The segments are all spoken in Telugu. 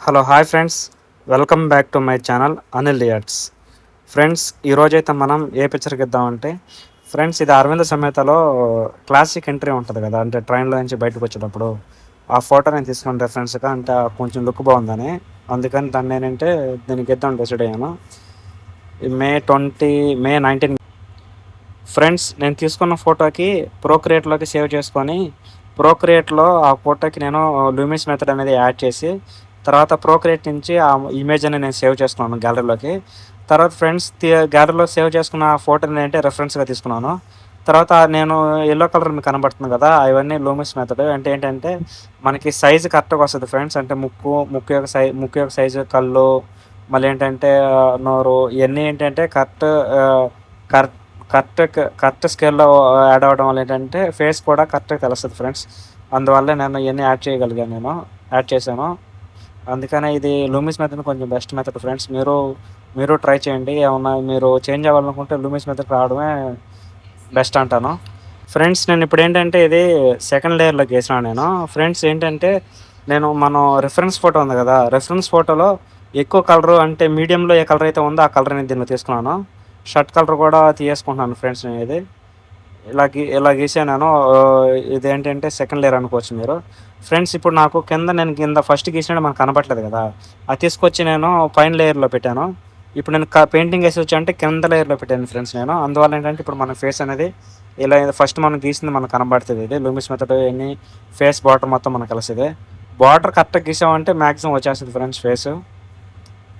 Hello hi friends, welcome back to my channel Anil reacts. Friends, ఈరోజైతే మనం ఏ పిక్చర్కి ఇద్దామంటే ఫ్రెండ్స్, ఇది అరవింద సమేతలో క్లాసిక్ ఎంట్రీ ఉంటుంది కదా, అంటే ట్రైన్లో నుంచి బయటకు వచ్చేటప్పుడు ఆ ఫోటో నేను తీసుకున్న రెఫరెన్స్గా, అంటే కొంచెం లుక్ బాగుందని, అందుకని దాన్ని నేనంటే దీనికి ఇద్దాం డిసైడ్ అయ్యాను. మే 19 ఫ్రెండ్స్, నేను తీసుకున్న ఫోటోకి ప్రోక్రియేట్లోకి సేవ్ చేసుకొని ప్రోక్రియేట్లో ఆ ఫోటోకి నేను లూమిస్ మెథడ్ అనేది యాడ్ చేసి తర్వాత ప్రోక్రియేట్ నుంచి ఆ ఇమేజ్ అని నేను సేవ్ చేసుకున్నాను గ్యాలరీలోకి. తర్వాత ఫ్రెండ్స్, గ్యాలరీలో సేవ్ చేసుకున్న ఫోటోని అంటే రెఫరెన్స్గా తీసుకున్నాను. తర్వాత నేను ఎల్లో కలర్ మీకు కనబడుతుంది కదా, అవన్నీ లూమిస్ మెథడ్. అంటే ఏంటంటే మనకి సైజు కరెక్ట్గా వస్తుంది ఫ్రెండ్స్. అంటే ముక్కు యొక్క సైజు, కళ్ళు, మళ్ళీ ఏంటంటే నోరు, ఇవన్నీ ఏంటంటే కరెక్ట్ కరెక్ట్ కరెక్ట్ స్కేల్లో యాడ్ అవ్వడం వల్ల ఏంటంటే ఫేస్ కూడా కరెక్ట్గా తెలుస్తుంది ఫ్రెండ్స్. అందువల్ల నేను ఇవన్నీ యాడ్ చేశాను. అందుకనే ఇది లూమిస్ మెథడ్ కొంచెం బెస్ట్ మెథడ్ ఫ్రెండ్స్. మీరు ట్రై చేయండి. ఏమన్నా మీరు చేంజ్ అవ్వాలనుకుంటే లూమిస్ మెథడ్ రావడమే బెస్ట్ అంటాను. ఫ్రెండ్స్, నేను ఇప్పుడు ఏంటంటే ఇది సెకండ్ లేయర్లోకి వేసినాను నేను. ఫ్రెండ్స్ ఏంటంటే మనం రిఫరెన్స్ ఫోటో ఉంది కదా, రిఫరెన్స్ ఫోటోలో ఎక్కువ కలరు, అంటే మీడియంలో ఏ కలర్ అయితే ఉందో ఆ కలర్ అనేది దీన్ని తీసుకున్నాను. షర్ట్ కలర్ కూడా తీసుకుంటున్నాను ఫ్రెండ్స్. నేను ఇది ఇలా గీసాను. ఇదేంటంటే సెకండ్ లేయర్ అనుకోవచ్చు మీరు. ఫ్రెండ్స్, ఇప్పుడు నాకు నేను కింద ఫస్ట్ గీసినట్టు మనకు కనపట్లేదు కదా, అది తీసుకొచ్చి నేను పైన లేయర్లో పెట్టాను. ఇప్పుడు నేను పెయింటింగ్ వేసి వచ్చి అంటే కింద లేయర్లో పెట్టాను ఫ్రెండ్స్ నేను. అందువల్ల ఏంటంటే ఇప్పుడు మన ఫేస్ అనేది ఇలా ఫస్ట్ మనం గీసింది మనకు కనబడుతుంది. ఇది లూమిస్ మెథడ్ ఎన్ని ఫేస్ బార్డర్ మొత్తం మనకు కలిసింది. బార్డర్ కరెక్ట్గా గీసామంటే మ్యాక్సిమం వచ్చేస్తుంది ఫ్రెండ్స్ ఫేస్.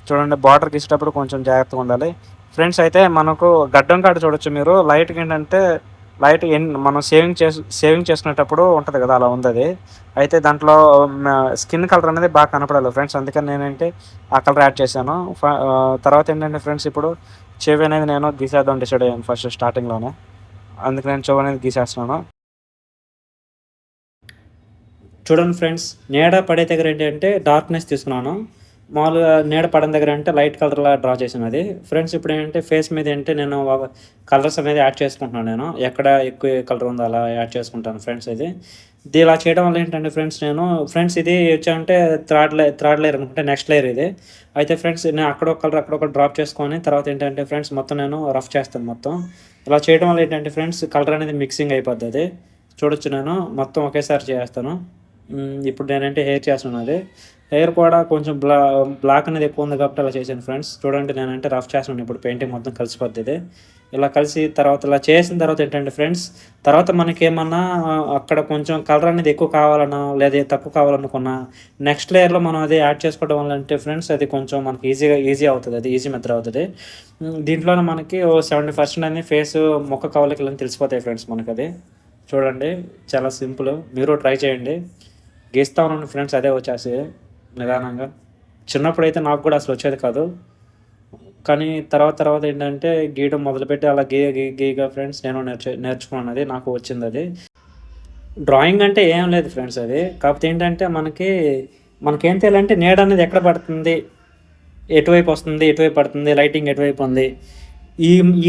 చూడండి, బార్డర్ గీసేటప్పుడు కొంచెం జాగ్రత్తగా ఉండాలి ఫ్రెండ్స్. అయితే మనకు గడ్డం కాడ చూడొచ్చు మీరు, లైట్గా ఏంటంటే మనం సేవింగ్ చేసుకునేటప్పుడు ఉంటుంది కదా, అలా ఉంది అది. అయితే దాంట్లో స్కిన్ కలర్ అనేది బాగా కనపడాలి ఫ్రెండ్స్, అందుకని నేనంటే ఆ కలర్ యాడ్ చేశాను. తర్వాత ఏంటంటే ఫ్రెండ్స్, ఇప్పుడు చెవి అనేది నేను గీసేద్దాం డిసైడ్ అయ్యాను ఫస్ట్ స్టార్టింగ్లోనే. అందుకు నేను చెవి అనేది గీసేస్తున్నాను. చూడండి ఫ్రెండ్స్, నీడ పడే దగ్గర ఏంటంటే డార్క్నెస్ తీసుకున్నాను. మామూలుగా నీడ పడిన దగ్గర అంటే లైట్ కలర్లా డ్రా చేసినది ఫ్రెండ్స్. ఇప్పుడు ఏంటంటే ఫేస్ మీద ఏంటంటే నేను కలర్స్ అనేది యాడ్ చేసుకుంటున్నాను. నేను ఎక్కడ ఎక్కువ కలర్ ఉందో అలా యాడ్ చేసుకుంటాను ఫ్రెండ్స్. ఇది ఇలా చేయడం వల్ల ఏంటంటే ఫ్రెండ్స్ ఇది వచ్చాయంటే థర్డ్ లేయర్ అనుకుంటే నెక్స్ట్ లేయర్ ఇది. అయితే ఫ్రెండ్స్, నేను అక్కడొక డ్రాప్ చేసుకొని తర్వాత ఏంటంటే ఫ్రెండ్స్ మొత్తం నేను రఫ్ చేస్తాను మొత్తం. ఇలా చేయడం వల్ల ఏంటంటే ఫ్రెండ్స్ కలర్ అనేది మిక్సింగ్ అయిపోద్ది. చూడొచ్చు, నేను మొత్తం ఒకేసారి చేస్తాను. ఇప్పుడు నేనంటే హెయిర్ చేస్తున్నాను. అది హెయిర్ కూడా కొంచెం బ్లాక్ అనేది ఎక్కువ ఉంది కాబట్టి అలా చేశాను ఫ్రెండ్స్. చూడండి, నేనంటే రఫ్ చేస్తున్నాను. ఇప్పుడు పెయింటింగ్ మొత్తం కలిసిపోద్ది. ఇలా కలిసి తర్వాత ఇలా చేసిన తర్వాత ఏంటంటే ఫ్రెండ్స్, తర్వాత మనకి ఏమన్నా అక్కడ కొంచెం కలర్ అనేది ఎక్కువ కావాలన్నా లేదా తక్కువ కావాలనుకున్నా నెక్స్ట్ లేయర్లో మనం అది యాడ్ చేసుకోవడం వల్ల అంటే ఫ్రెండ్స్ అది కొంచెం మనకి ఈజీ అవుతుంది. అది ఈజీ మెథడ్ అవుతుంది. దీంట్లోనే మనకి 70% అనేది ఫేస్ ముఖ కవలికలని తెలిసిపోతాయి ఫ్రెండ్స్ మనకి. అది చూడండి, చాలా సింపుల్. మీరు ట్రై చేయండి. గీస్తా ఉన్నాను ఫ్రెండ్స్, అదే వచ్చేసి నిదానంగా. చిన్నప్పుడైతే నాకు కూడా అసలు వచ్చేది కాదు, కానీ తర్వాత ఏంటంటే గీయడం మొదలుపెట్టి అలా గీయగా ఫ్రెండ్స్ నేను నేర్చుకున్నాను. అది నాకు వచ్చింది. అది డ్రాయింగ్ అంటే ఏం లేదు ఫ్రెండ్స్. అది కాకపోతే ఏంటంటే మనకేం తెలియాలంటే నీడ అనేది ఎక్కడ పడుతుంది, ఎటువైపు వస్తుంది, ఎటువైపు పడుతుంది, లైటింగ్ ఎటువైపు ఉంది,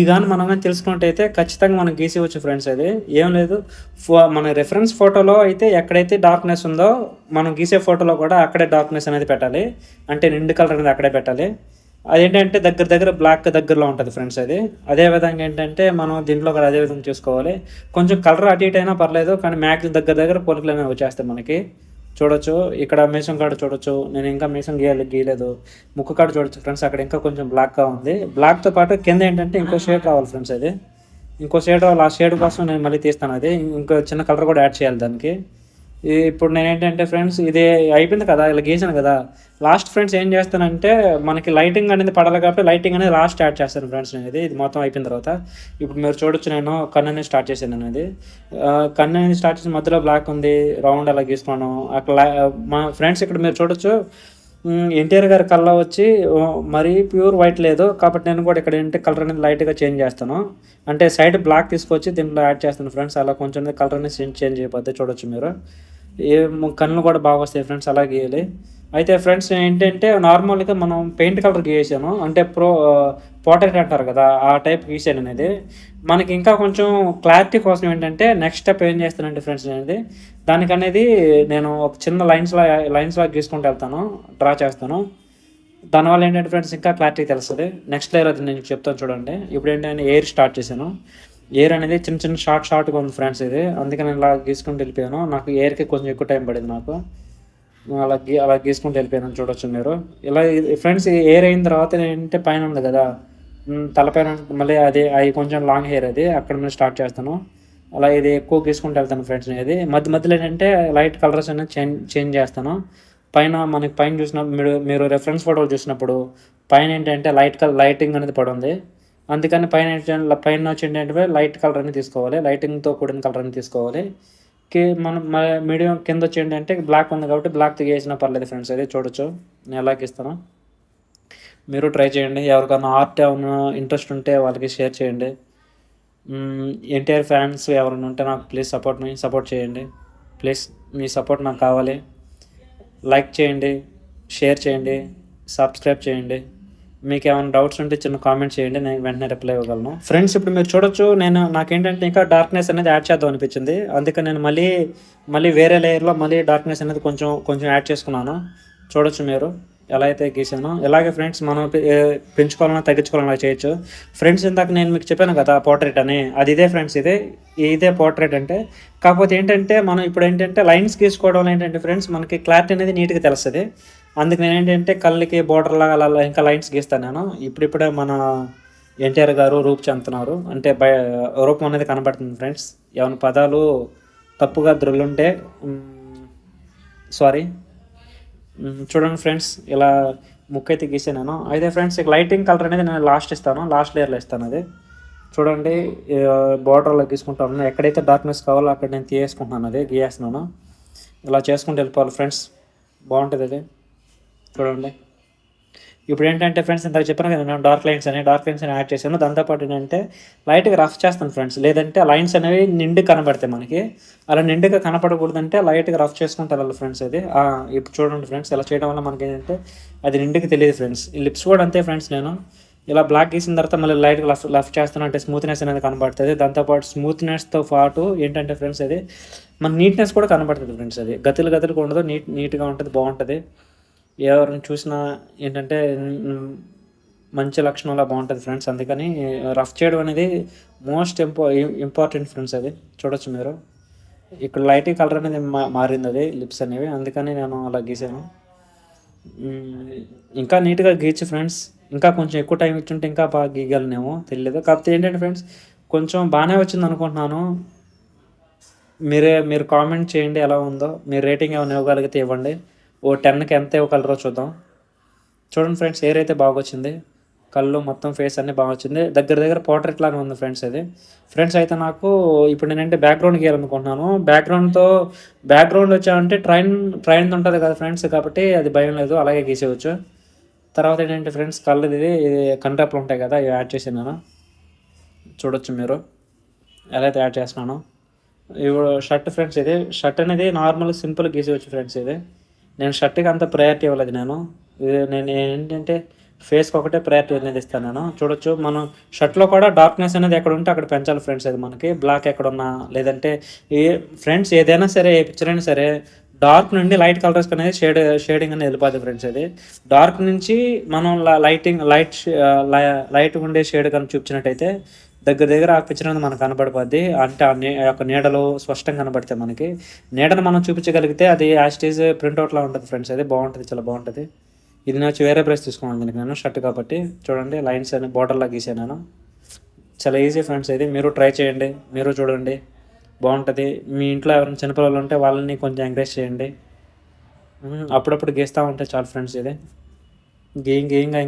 కానీ మనం కానీ తెలుసుకున్నట్టయితే ఖచ్చితంగా మనం గీసేవచ్చు ఫ్రెండ్స్. అది ఏం లేదు, మన రెఫరెన్స్ ఫోటోలో అయితే ఎక్కడైతే డార్క్నెస్ ఉందో మనం గీసే ఫోటోలో కూడా అక్కడే డార్క్నెస్ అనేది పెట్టాలి. అంటే నిండు కలర్ అనేది అక్కడే పెట్టాలి. అదేంటంటే దగ్గర బ్లాక్ దగ్గరలో ఉంటుంది ఫ్రెండ్స్. అది అదేవిధంగా ఏంటంటే మనం దీంట్లో కూడా అదే విధంగా చూసుకోవాలి. కొంచెం కలర్ అటు ఇటు అయినా పర్లేదు, కానీ మ్యాక్సిమం దగ్గర పోలికలు అనేవి వచ్చేస్తాయి మనకి. చూడొచ్చు, ఇక్కడ మీసం కాడ చూడొచ్చు. నేను ఇంకా మీసం గీయలేదు. ముక్కు కాడ చూడొచ్చు ఫ్రెండ్స్, అక్కడ ఇంకా కొంచెం బ్లాక్గా ఉంది. బ్లాక్తో పాటు కింద ఏంటంటే ఇంకో షేడ్ రావాలి ఫ్రెండ్స్. అది ఇంకో షేడ్ రావాలి. ఆ షేడ్ కోసం నేను మళ్ళీ తీస్తాను. అది ఇంకో చిన్న కలర్ కూడా యాడ్ చేయాలి దానికి. ఇప్పుడు నేనేంటంటే ఫ్రెండ్స్, ఇది అయిపోయింది కదా, ఇలా గీసాను కదా, లాస్ట్ ఫ్రెండ్స్ ఏం చేస్తానంటే మనకి లైటింగ్ అనేది పడాలి కాబట్టి లైటింగ్ అనేది లాస్ట్ యాడ్ చేస్తాను ఫ్రెండ్స్. నేను ఇది మొత్తం అయిపోయిన తర్వాత ఇప్పుడు మీరు చూడొచ్చు, నేను కన్ను అనేది స్టార్ట్ చేశాను. అనేది కన్ను అనేది స్టార్ట్ చేసిన మధ్యలో బ్లాక్ ఉంది, రౌండ్ అలా గీస్తున్నాను అక్కడ. మా ఫ్రెండ్స్, ఇక్కడ మీరు చూడొచ్చు, ఎన్టీఆర్ గారి కళ్ళ వచ్చి మరీ ప్యూర్ వైట్ లేదు కాబట్టి నేను కూడా ఇక్కడ ఏంటంటే కలర్ అనేది లైట్గా చేంజ్ చేస్తాను. అంటే సైడ్ బ్లాక్ తీసుకొచ్చి దీంట్లో యాడ్ చేస్తాను ఫ్రెండ్స్. అలా కొంచెం కలర్ అనేది చేంజ్ అయిపోద్ది. చూడొచ్చు మీరు, కళ్ళు కూడా బాగా వస్తాయి ఫ్రెండ్స్. అలా గీయాలి. అయితే ఫ్రెండ్స్ ఏంటంటే నార్మల్‌గా మనం పెయింట్ కలర్ గీసాను. అంటే పోర్ట్రైట్ అంటారు కదా! ఆ టైప్ గీసాను అనేది. మనకి ఇంకా కొంచెం క్లారిటీ కోసం ఏంటంటే నెక్స్ట్ స్టెప్ ఏం చేస్తానంటే ఫ్రెండ్స్ అనేది దానికనేది నేను ఒక చిన్న లైన్స్‌లాగా గీసుకుంటూ వెళ్తాను. డ్రా చేస్తాను. దానివల్ల ఏంటంటే ఫ్రెండ్స్ ఇంకా క్లారిటీ తెలుస్తది. నెక్స్ట్ లేయర్ అది నేను చెప్తాను చూడండి. ఇప్పుడేంటంటే ఎయిర్ స్టార్ట్ చేశాను. ఎయిర్ అనేది చిన్న చిన్న షార్ట్‌గా ఉంది ఫ్రెండ్స్ ఇది. అందుకే నేను ఇలా గీసుకుంటూ వెళ్ళిపోయాను. నాకు ఎయిర్‌కి కొంచెం ఎక్కువ టైం పడింది నాకు. అలా గీసుకుంటూ వెళ్ళిపోయానని చూడొచ్చు మీరు. ఇలా ఫ్రెండ్స్ ఎయిర్ అయిన తర్వాత ఏంటంటే పైన ఉంది కదా! తలపైన మళ్ళీ అది కొంచెం లాంగ్ హెయిర్ అది. అక్కడ నుంచి స్టార్ట్ చేస్తాను. అలా ఇది ఎక్కువ గీసుకుంటూ వెళ్తాను ఫ్రెండ్స్ నేనది. మధ్యలో ఏంటంటే లైట్ కలర్స్ అనేది చేంజ్ చేస్తాను. మనకి పైన చూసిన మీరు రిఫరెన్స్ ఫోటోలు చూసినప్పుడు పైన ఏంటంటే లైటింగ్ అనేది పడుంది. అందుకని పైన వచ్చి ఏంటంటే లైట్ కలర్ అనేది తీసుకోవాలి. లైటింగ్‌తో కూడిన కలర్ అనేది తీసుకోవాలి. మనం మీడియం కిందొచ్చి ఏంటంటే బ్లాక్ ఉంది కాబట్టి బ్లాక్‌తో గీసినా పర్లేదు ఫ్రెండ్స్ అది చూడొచ్చు. నేను ఎలా గీస్తానో. మీరు ట్రై చేయండి. ఎవరికైనా ఆర్ట్ ఏమన్నా ఇంట్రెస్ట్ ఉంటే వాళ్ళకి షేర్ చేయండి. ఎన్టీఆర్ ఫ్యాన్స్ ఎవరైనా ఉంటే నాకు ప్లీజ్ సపోర్ట్ చేయండి. ప్లీజ్ మీ సపోర్ట్ నాకు కావాలి. లైక్ చేయండి, షేర్ చేయండి, సబ్స్క్రైబ్ చేయండి. మీకేమైనా డౌట్స్ ఉంటే చిన్న కామెంట్ చేయండి. నేను వెంటనే రిప్లై ఇవ్వగలను. ఫ్రెండ్స్ ఇప్పుడు మీరు చూడొచ్చు నాకేంటంటే ఇంకా డార్క్‌నెస్ అనేది యాడ్ చేద్దాం అనిపించింది. అందుకని నేను మళ్ళీ వేరే లేయర్‌లో డార్క్‌నెస్ అనేది కొంచెం యాడ్ చేసుకున్నాను. చూడొచ్చు మీరు ఎలా అయితే గీసానో. ఇలాగే ఫ్రెండ్స్ మనం పెంచుకోవాలన్నా, తగ్గించుకోవాలన్నా చేయొచ్చు. ఫ్రెండ్స్ ఇందాక నేను మీకు చెప్పాను కదా! పోర్ట్రైట్ అని. అది ఇదే ఫ్రెండ్స్ ఇదే పోర్ట్రైట్ అంటే. కాకపోతే ఏంటంటే మనం ఇప్పుడేంటంటే లైన్స్ గీసుకోవడంలో ఏంటంటే ఫ్రెండ్స్ మనకి క్లారిటీ అనేది నీట్‌గా తెలుస్తది. అందుకు నేనేంటంటే కళ్ళకి బోర్డర్‌లాగా అలా ఇంకా లైన్స్ గీస్తాను నేను. ఇప్పుడిప్పుడే మన ఎన్టీఆర్ గారు రూపు చెందుతున్నారు. అంటే రూపం అనేది కనబడుతుంది ఫ్రెండ్స్. ఏమైనా పదాలు తప్పుగా ద్రొల్లుంటే సారీ. చూడండి ఫ్రెండ్స్ ఇలా ముక్కైతే గీసాను నేను. అయితే ఫ్రెండ్స్ ఇక లైటింగ్ కలర్ అనేది నేను లాస్ట్ లేయర్‌లో ఇస్తాను అది. చూడండి బోర్డర్‌లో గీసుకుంటాను. ఎక్కడైతే డార్క్‌నెస్ కావాలో అక్కడ నేను గీయేస్తున్నాను. ఇలా చేసుకుంటూ వెళ్ళిపోవాలి ఫ్రెండ్స్. బాగుంటదది. చూడండి. ఇప్పుడేంటంటే ఫ్రెండ్స్ ఇందాక చెప్పాను కదా! నేను డార్క్ లైన్స్ అని యాడ్ చేశాను. దాంతో పాటు ఏంటంటే లైట్‌గా రఫ్ చేస్తాను ఫ్రెండ్స్. లేదంటే ఆ లైన్స్ అనేవి నిండుగా కనబడతాయి మనకి. అలా నిండుగా కనపడకూడదంటే లైట్‌గా రఫ్ చేసుకుంటూ వెళ్ళాలి ఫ్రెండ్స్ అది. ఇప్పుడు చూడండి ఫ్రెండ్స్ ఇలా చేయడం వల్ల మనకేంటంటే అది నిండుగా తెలియదు ఫ్రెండ్స్. ఈ లిప్స్ కూడా అంతే ఫ్రెండ్స్ నేను ఇలా బ్లాక్ గీసిన తర్వాత మళ్ళీ లైట్‌గా రఫ్ చేస్తానంటే స్మూత్‌నెస్ అనేది కనబడుతది. దాంతో పాటు స్మూత్‌నెస్‌తో పాటు ఏంటంటే ఫ్రెండ్స్ అది మన నీట్‌నెస్ కూడా కనబడుతది ఫ్రెండ్స్ అది. గతులుగా ఉండదు. నీట్‌గా ఉంటది. బావుంటది. ఎవరిని చూసినా ఏంటంటే మంచి లక్షణంలా బాగుంటుంది ఫ్రెండ్స్. అందుకని రఫ్ చేయడం అనేది మోస్ట్ ఇంపార్టెంట్ ఫ్రెండ్స్ అది. చూడొచ్చు మీరు. ఇక్కడ లైటింగ్ కలర్ అనేది మారింది అది లిప్స్ అనేవి. అందుకని నేను అలా గీసాను. ఇంకా నీట్‌గా గీయచ్చు ఫ్రెండ్స్. ఇంకా కొంచెం ఎక్కువ టైం ఇచ్చుంటే ఇంకా బాగా గీయగలనేమో తెలియదు. కాకపోతే ఏంటంటే ఫ్రెండ్స్ కొంచెం బాగానే వచ్చిందనుకుంటున్నాను. మీరు కామెంట్ చేయండి ఎలా ఉందో. మీరు రేటింగ్ ఏమైనా ఇవ్వగలిగితే ఇవ్వండి. ఓ 10కి ఎంత ఇవ్వగలరో చూద్దాం. చూడండి ఫ్రెండ్స్ హెయిర్ అయితే బాగొచ్చింది. కళ్ళు మొత్తం ఫేస్ అన్నీ బాగొచ్చింది. దగ్గర పోర్ట్రైట్ లాగా ఉంది ఫ్రెండ్స్ ఇది. ఫ్రెండ్స్ అయితే నాకు ఇప్పుడు నేనంటే బ్యాక్‌గ్రౌండ్ గీయాలనుకుంటున్నాను. బ్యాక్‌గ్రౌండ్ వచ్చామంటే ట్రైన్‌ది ఉంటది కదా ఫ్రెండ్స్. కాబట్టి అది భయం లేదు. అలాగే గీసేయొచ్చు. తర్వాత ఏంటంటే ఫ్రెండ్స్ ఇది కంట్రాప్లు ఉంటాయి కదా! ఇవి యాడ్ చేశాను నేను. చూడొచ్చు మీరు. ఎలా అయితే యాడ్ చేస్తున్నానో. ఇప్పుడు షర్ట్ ఫ్రెండ్స్ ఇది. షర్ట్ అనేది నార్మల్‌గా సింపుల్‌గా గీసేయొచ్చు ఫ్రెండ్స్ ఇది. నేను షర్ట్‌కి అంత ప్రయారిటీ ఇవ్వలేదు నేను. నేను ఏంటంటే ఫేస్‌కి ఒకటే ప్రయారిటీ అనేది ఇస్తాను నేను. చూడొచ్చు మనం షర్ట్‌లో కూడా డార్క్‌నెస్ అనేది ఎక్కడ ఉంటే అక్కడ పెంచాలి ఫ్రెండ్స్ అది మనకి. బ్లాక్ ఎక్కడున్నా లేదంటే ఫ్రెండ్స్ ఏదైనా సరే ఏ పిక్చర్ అయినా సరే డార్క్ నుండి లైట్ కలర్స్ అనేది షేడింగ్ అనేది వెళ్ళిపోద్ది ఫ్రెండ్స్ అది. డార్క్ నుంచి మనం లైట్ ఉండే షేడ్ కనుక చూపించినట్టయితే దగ్గర ఆ పిక్చర్ అనేది మనకు కనబడిపోద్ది. అంటే ఆ యొక్క నీడలు స్పష్టంగా కనబడతాయి మనకి. నీడను మనం చూపించగలిగితే అది యాజ్ ఇట్ ఈజ్ ప్రింట్అవుట్‌లా ఉంటుంది ఫ్రెండ్స్ అది. బాగుంటది. చాలా బాగుంటది. ఇది నేను వేరే బ్రష్ తీసుకున్నాను దీనికి నేను షర్ట్ కాబట్టి. చూడండి లైన్స్ అని బోర్డర్‌లా గీసాను నేను. చాలా ఈజీ ఫ్రెండ్స్ ఇది. మీరు ట్రై చేయండి. మీరు చూడండి. బాగుంటది. మీ ఇంట్లో ఎవరైనా చిన్నపిల్లలు ఉంటే వాళ్ళని కొంచెం ఎంకరేజ్ చేయండి. అప్పుడప్పుడు గీస్తా ఉంటే చాలు ఫ్రెండ్స్ ఇది. గేయింగా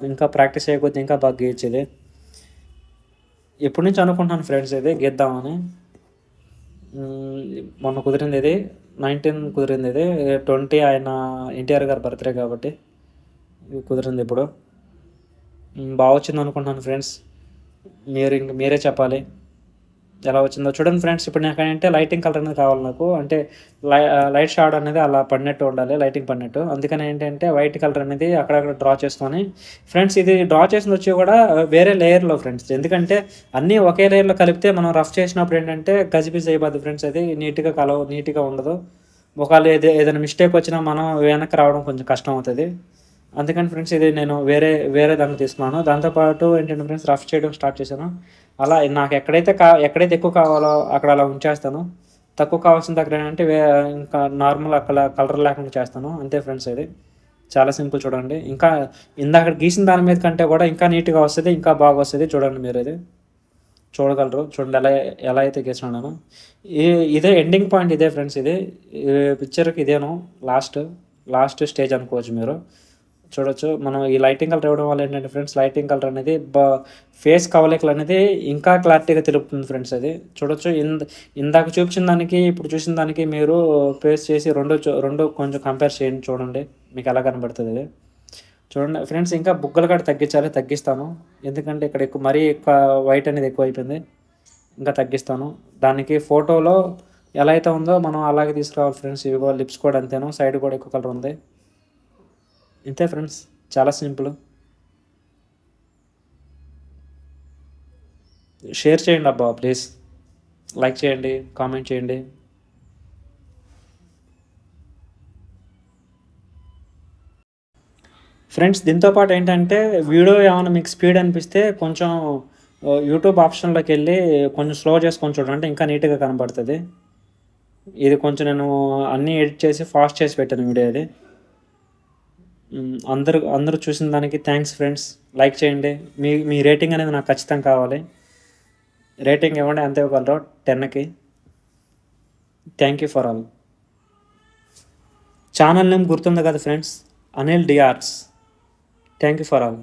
ఇంకా ప్రాక్టీస్ చేయకపోతే ఇంకా బాగా గీయొచ్చు ఇది. ఎప్పటి నుంచి అనుకుంటున్నాను ఫ్రెండ్స్ ఇది గీద్దామని. మొన్న కుదిరింది ఇది. 19 కుదిరింది ఇది. 20 ఆయన ఎన్టీఆర్ గారి బర్త్‌డే కాబట్టి ఇది కుదిరింది ఇప్పుడు. బాగా వచ్చింది అనుకుంటున్నాను ఫ్రెండ్స్. మీరే చెప్పాలి. ఎలా వచ్చిందో చూడండి ఫ్రెండ్స్. ఇప్పుడు నాకేంటంటే లైటింగ్ కలర్ అనేది కావాలి నాకు. అంటే లైట్ షాడో అనేది అలా పడినట్టు ఉండాలి, లైటింగ్ పడినట్టు. అందుకని ఏంటంటే వైట్ కలర్ అనేది అక్కడక్కడ డ్రా చేసుకొని ఫ్రెండ్స్, ఇది డ్రా చేసింది వచ్చి కూడా వేరే లేయర్‌లో ఫ్రెండ్స్. ఎందుకంటే అన్నీ ఒకే లేయర్‌లో కలిపితే మనం రఫ్ చేసినప్పుడు ఏంటంటే గజిబిజి అయిపోద్ది ఫ్రెండ్స్. అది నీట్‌గా ఉండదు. ఒకవేళ ఏదైనా మిస్టేక్ వచ్చినా మనం వెనక్కి రావడం కొంచెం కష్టం అవుతది. అందుకని ఫ్రెండ్స్ ఇది నేను వేరే దాంట్లో తీసుకున్నాను. దాంతో పాటు ఏంటంటే ఫ్రెండ్స్, రఫ్ చేయడం స్టార్ట్ చేశాను. అలా నాకు ఎక్కడైతే ఎక్కువ కావాలో అక్కడ అలా ఉంచేస్తాను. తక్కువ కావాల్సిన దగ్గర ఏంటంటే ఇంకా నార్మల్ అక్కడ కలర్ లేకుండా చేస్తాను. అంతే ఫ్రెండ్స్ ఇది. చాలా సింపుల్ చూడండి. ఇంకా ఇందాక గీసిన దాని మీద కంటే కూడా ఇంకా నీట్‌గా వస్తది. ఇంకా బాగా వస్తది. చూడండి మీరిది. చూడగలరు. చూడండి ఎలా అయితే గీస్తున్నానో. ఈ ఇదే ఎండింగ్ పాయింట్ ఇదే ఫ్రెండ్స్ ఇది. ఈ పిక్చర్‌కి ఇదేను లాస్ట్ స్టేజ్ అనుకోవచ్చు మీరు. చూడొచ్చు. మనం ఈ లైటింగ్ కలర్ ఇవ్వడం వల్ల ఏంటంటే ఫ్రెండ్స్, లైటింగ్ కలర్ అనేది ఫేస్ కవలికలనేది ఇంకా క్లారిటీగా తెలుపుతుంది ఫ్రెండ్స్ అది. చూడొచ్చు. ఇందాక చూపించిన దానికి, ఇప్పుడు చూసిన దానికి మీరు పేస్ చేసి 2 కొంచెం కంపేర్ చేయండి చూడండి. మీకెలా కనబడుతదది. చూడండి ఫ్రెండ్స్, ఇంకా బుగ్గలు కూడా తగ్గిస్తాను. ఎందుకంటే ఇక్కడ మరీ ఎక్కువ వైట్ అనేది ఎక్కువైపోయింది. ఇంకా తగ్గిస్తాను. దానికి ఫోటోలో ఎలా అయితే ఉందో మనం అలాగే తీసుకురావాలి ఫ్రెండ్స్. ఇవిగో లిప్స్ కూడా అంతేను. సైడ్ కూడా ఎక్కువ కలర్ ఉంది. ఇంతే ఫ్రెండ్స్. చాలా సింపుల్. షేర్ చేయండి అబ్బా ప్లీజ్. లైక్ చేయండి, కామెంట్ చేయండి. ఫ్రెండ్స్, దీంతో పాటు ఏంటంటే వీడియో ఏమైనా మీకు స్పీడ్ అనిపిస్తే కొంచెం యూట్యూబ్ ఆప్షన్‌లోకెళ్ళి కొంచెం స్లో చేసుకొని చూడండి. అంటే ఇంకా నీట్‌గా కనపడుతది. ఇది కొంచెం నేను అన్నీ ఎడిట్ చేసి ఫాస్ట్ చేసి పెట్టాను వీడియో ఇది. అందరూ చూసిన దానికి థాంక్స్ ఫ్రెండ్స్. లైక్ చేయండి. మీ రేటింగ్ అనేది నాకు ఖచ్చితంగా కావాలి. రేటింగ్ ఇవ్వండి. ఎంత ఇవ్వగలరో 10కి. Thank you for all. Channel name గుర్తుంది కదా friends, Anil D arts. Thank you for all.